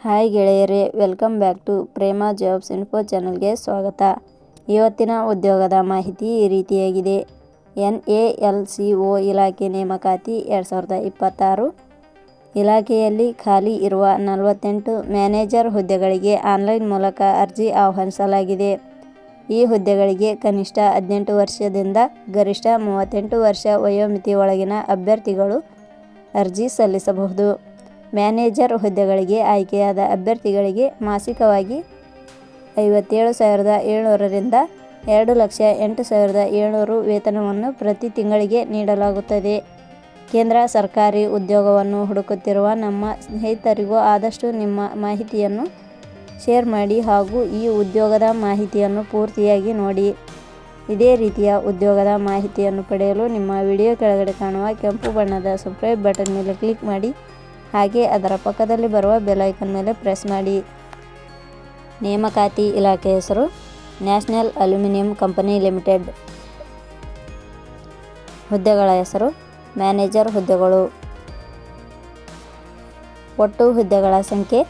Hi ಗೆಳೆಯರೇ, welcome back to Prema jobs info ಚಾನಲ್ಗೆ ಸ್ವಾಗತ. ಇವತ್ತಿನ ಉದ್ಯೋಗದ ಮಾಹಿತಿ ಈ ರೀತಿಯಾಗಿದೆ. NALCO ಇಲಾಖೆ ನೇಮಕಾತಿ 2026. ಇಲಾಖೆಯಲ್ಲಿ ಖಾಲಿ ಇರುವ 48 ಮ್ಯಾನೇಜರ್ ಹುದ್ದೆಗಳಿಗೆ ಆನ್ಲೈನ್ ಮೂಲಕ ಅರ್ಜಿ ಆಹ್ವಾನಿಸಲಾಗಿದೆ. ಈ ಹುದ್ದೆಗಳಿಗೆ ಕನಿಷ್ಠ 18 ವರ್ಷದಿಂದ ಗರಿಷ್ಠ 38 ವರ್ಷ ವಯೋಮಿತಿ ಒಳಗಿನ ಅಭ್ಯರ್ಥಿಗಳು ಅರ್ಜಿ ಸಲ್ಲಿಸಬಹುದು. ಮ್ಯಾನೇಜರ್ ಹುದ್ದೆಗಳಿಗೆ ಆಯ್ಕೆಯಾದ ಅಭ್ಯರ್ಥಿಗಳಿಗೆ ಮಾಸಿಕವಾಗಿ 57,700 ರಿಂದ 2,08,700 ವೇತನವನ್ನು ಪ್ರತಿ ತಿಂಗಳಿಗೆ ನೀಡಲಾಗುತ್ತದೆ. ಕೇಂದ್ರ ಸರ್ಕಾರಿ ಉದ್ಯೋಗವನ್ನು ಹುಡುಕುತ್ತಿರುವ ನಮ್ಮ ಸ್ನೇಹಿತರಿಗೂ ಆದಷ್ಟು ನಿಮ್ಮ ಮಾಹಿತಿಯನ್ನು ಶೇರ್ ಮಾಡಿ ಹಾಗೂ ಈ ಉದ್ಯೋಗದ ಮಾಹಿತಿಯನ್ನು ಪೂರ್ತಿಯಾಗಿ ನೋಡಿ. ಇದೇ ರೀತಿಯ ಉದ್ಯೋಗದ ಮಾಹಿತಿಯನ್ನು ಪಡೆಯಲು ನಿಮ್ಮ ವಿಡಿಯೋ ಕೆಳಗಡೆ ಕಾಣುವ ಕೆಂಪು ಬಣ್ಣದ ಸಬ್ಸ್ಕ್ರೈಬ್ ಬಟನ್ ಮೇಲೆ ಕ್ಲಿಕ್ ಮಾಡಿ, ಹಾಗೆ ಅದರ ಪಕ್ಕದಲ್ಲಿ ಬರುವ ಬೆಲ್ ಐಕಾನ್ ಮೇಲೆ ಪ್ರೆಸ್ ಮಾಡಿ. ನೇಮಕಾತಿ ಇಲಾಖೆ ಹೆಸರು ನ್ಯಾಷನಲ್ ಅಲ್ಯೂಮಿನಿಯಂ ಕಂಪನಿ ಲಿಮಿಟೆಡ್. ಹುದ್ದೆಗಳ ಹೆಸರು ಮ್ಯಾನೇಜರ್ ಹುದ್ದೆಗಳು. ಒಟ್ಟು ಹುದ್ದೆಗಳ ಸಂಖ್ಯೆ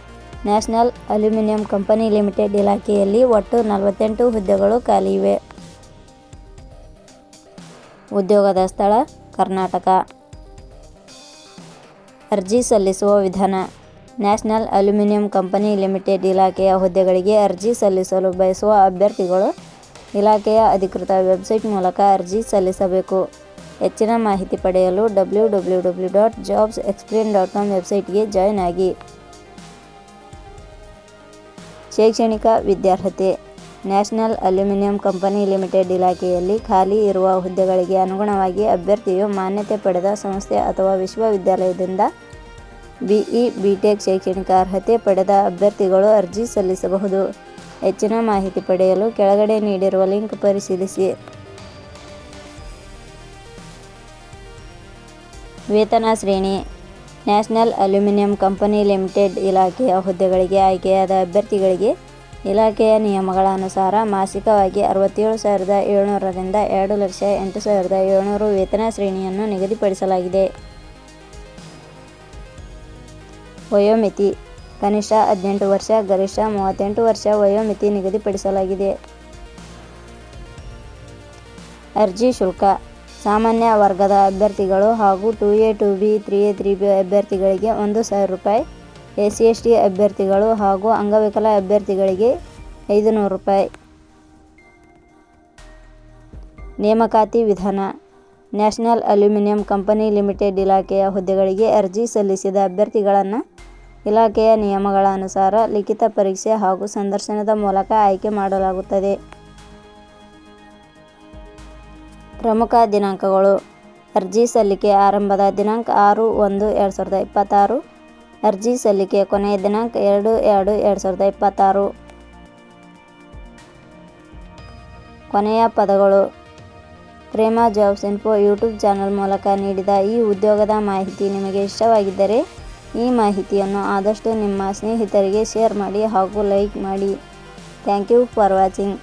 ನ್ಯಾಷನಲ್ ಅಲ್ಯೂಮಿನಿಯಂ ಕಂಪನಿ ಲಿಮಿಟೆಡ್ ಇಲಾಖೆಯಲ್ಲಿ ಒಟ್ಟು 48 ಹುದ್ದೆಗಳು ಖಾಲಿ ಇವೆ. ಉದ್ಯೋಗದ ಸ್ಥಳ ಕರ್ನಾಟಕ. ಅರ್ಜಿ ಸಲ್ಲಿಸುವ ವಿಧಾನ. ನ್ಯಾಷನಲ್ ಅಲ್ಯೂಮಿನಿಯಂ ಕಂಪನಿ ಲಿಮಿಟೆಡ್ ಇಲಾಖೆಯ ಹುದ್ದೆಗಳಿಗೆ ಅರ್ಜಿ ಸಲ್ಲಿಸಲು ಬಯಸುವ ಅಭ್ಯರ್ಥಿಗಳು ಇಲಾಖೆಯ ಅಧಿಕೃತ ವೆಬ್ಸೈಟ್ ಮೂಲಕ ಅರ್ಜಿ ಸಲ್ಲಿಸಬೇಕು. ಹೆಚ್ಚಿನ ಮಾಹಿತಿ ಪಡೆಯಲು www.jobsexplain.com ವೆಬ್ಸೈಟ್ಗೆ ಜಾಯಿನ್ ಆಗಿ. ಶೈಕ್ಷಣಿಕ ವಿದ್ಯಾರ್ಹತೆ. ನ್ಯಾಷನಲ್ ಅಲ್ಯೂಮಿನಿಯಂ ಕಂಪನಿ ಲಿಮಿಟೆಡ್ ಇಲಾಖೆಯಲ್ಲಿ ಖಾಲಿ ಇರುವ ಹುದ್ದೆಗಳಿಗೆ ಅನುಗುಣವಾಗಿ ಅಭ್ಯರ್ಥಿಯು ಮಾನ್ಯತೆ ಪಡೆದ ಸಂಸ್ಥೆ ಅಥವಾ ವಿಶ್ವವಿದ್ಯಾಲಯದಿಂದ BE BTech ಶೈಕ್ಷಣಿಕ ಅರ್ಹತೆ ಪಡೆದ ಅಭ್ಯರ್ಥಿಗಳು ಅರ್ಜಿ ಸಲ್ಲಿಸಬಹುದು. ಹೆಚ್ಚಿನ ಮಾಹಿತಿ ಪಡೆಯಲು ಕೆಳಗಡೆ ನೀಡಿರುವ ಲಿಂಕ್ ಪರಿಶೀಲಿಸಿ. ವೇತನ ಶ್ರೇಣಿ. ನ್ಯಾಷನಲ್ ಅಲ್ಯೂಮಿನಿಯಂ ಕಂಪನಿ ಲಿಮಿಟೆಡ್ ಇಲಾಖೆಯ ಹುದ್ದೆಗಳಿಗೆ ಆಯ್ಕೆಯಾದ ಅಭ್ಯರ್ಥಿಗಳಿಗೆ ಇಲಾಖೆಯ ನಿಯಮಗಳ ಅನುಸಾರ ಮಾಸಿಕವಾಗಿ 67,700 ರಿಂದ 2,08,700 ವೇತನ ಶ್ರೇಣಿಯನ್ನು ನಿಗದಿಪಡಿಸಲಾಗಿದೆ. ವಯೋಮಿತಿ. ಕನಿಷ್ಠ 18 ವರ್ಷ, ಗರಿಷ್ಠ 38 ವರ್ಷ ವಯೋಮಿತಿ ನಿಗದಿಪಡಿಸಲಾಗಿದೆ. ಅರ್ಜಿ ಶುಲ್ಕ. ಸಾಮಾನ್ಯ ವರ್ಗದ ಅಭ್ಯರ್ಥಿಗಳು ಹಾಗೂ 2A 2B 3A 3B ಅಭ್ಯರ್ಥಿಗಳಿಗೆ 1,000 ರೂಪಾಯಿ, SC/ST ಅಭ್ಯರ್ಥಿಗಳು ಹಾಗೂ ಅಂಗವಿಕಲ ಅಭ್ಯರ್ಥಿಗಳಿಗೆ 500 ರೂಪಾಯಿ. ನೇಮಕಾತಿ ವಿಧಾನ. ನ್ಯಾಷನಲ್ ಅಲ್ಯೂಮಿನಿಯಂ ಕಂಪನಿ ಲಿಮಿಟೆಡ್ ಇಲಾಖೆಯ ಹುದ್ದೆಗಳಿಗೆ ಅರ್ಜಿ ಸಲ್ಲಿಸಿದ ಅಭ್ಯರ್ಥಿಗಳನ್ನು ಇಲಾಖೆಯ ನಿಯಮಗಳ ಅನುಸಾರ ಲಿಖಿತ ಪರೀಕ್ಷೆ ಹಾಗೂ ಸಂದರ್ಶನದ ಮೂಲಕ ಆಯ್ಕೆ ಮಾಡಲಾಗುತ್ತದೆ. ಪ್ರಮುಖ ದಿನಾಂಕಗಳು. ಅರ್ಜಿ ಸಲ್ಲಿಕೆ ಆರಂಭದ ದಿನಾಂಕ 6/1/2026. ಅರ್ಜಿ ಸಲ್ಲಿಕೆ ಕೊನೆಯ ದಿನಾಂಕ 2/2/2026. ಕೊನೆಯ ಪದಗಳು. Prema jobs info YouTube channel ಮೂಲಕ ನೀಡಿದ ಈ ಉದ್ಯೋಗದ ಮಾಹಿತಿ ನಿಮಗೆ ಇಷ್ಟವಾಗಿದ್ದರೆ ಈ ಮಾಹಿತಿಯನ್ನು ಆದಷ್ಟು ನಿಮ್ಮ ಸ್ನೇಹಿತರಿಗೆ ಶೇರ್ ಮಾಡಿ ಹಾಗೂ ಲೈಕ್ ಮಾಡಿ. Thank you for watching.